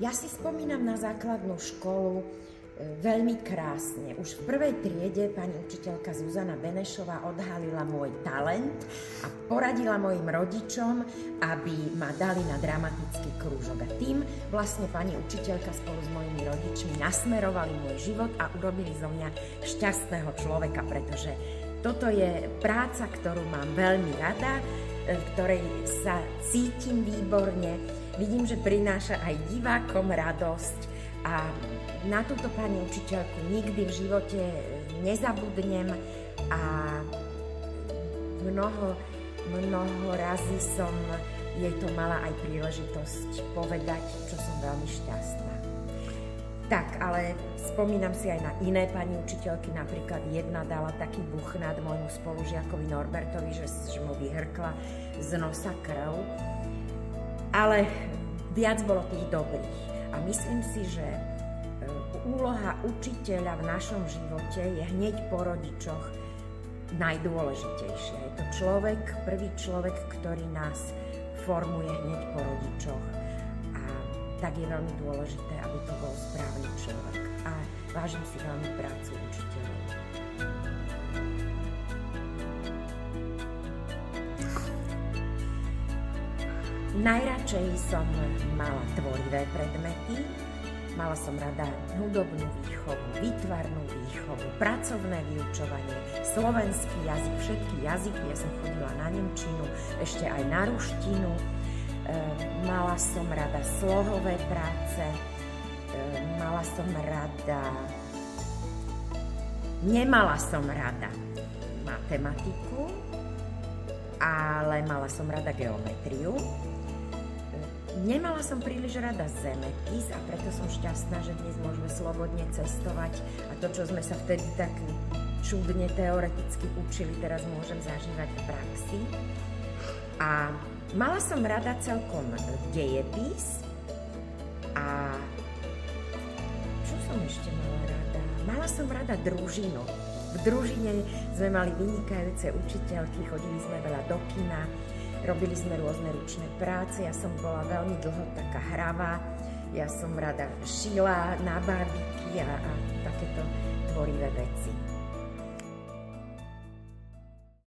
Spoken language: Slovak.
Ja si spomínam na základnú školu veľmi krásne. Už v prvej triede pani učiteľka Zuzana Benešová odhalila môj talent a poradila mojim rodičom, aby ma dali na dramatický krúžok. A tým vlastne pani učiteľka spolu s mojimi rodičmi nasmerovali môj život a urobili zo mňa šťastného človeka, pretože toto je práca, ktorú mám veľmi rada, v ktorej sa cítim výborne. Vidím, že prináša aj divákom radosť a na túto pani učiteľku nikdy v živote nezabudnem a mnoho razy som jej to mala aj príležitosť povedať, čo som veľmi šťastná. Tak, ale spomínam si aj na iné pani učiteľky, napríklad jedna dala taký buchnát môjmu spolužiakovi Norbertovi, že mu vyhrkla z nosa krv, ale viac bolo tých dobrých. A myslím si, že úloha učiteľa v našom živote je hneď po rodičoch najdôležitejšia. Je to prvý človek, ktorý nás formuje hneď po rodičoch. A tak je veľmi dôležité, aby to bol správny človek. A vážim si veľmi prácu učiteľov. Najradšej som mala tvorivé predmety. Mala som rada hudobnú výchovu, výtvarnú výchovu, pracovné vyučovanie, slovenský jazyk, všetky jazyky. Ja som chodila na nemčinu, ešte aj na ruštinu. Mala som rada slohové práce, nemala som rada matematiku, ale mala som rada geometriu. Nemala som príliš rada zemepis a preto som šťastná, že dnes môžeme slobodne cestovať a to, čo sme sa vtedy tak čudne teoreticky učili, teraz môžem zažívať v praxi. A mala som rada celkom dejepis a čo som ešte mala rada? Mala som rada družinu. V družine sme mali vynikajúce učiteľky, chodili sme veľa do kina, robili sme rôzne ručné práce, ja som bola veľmi dlho taká hravá, ja som rada šila na bábiky a takéto tvorivé veci.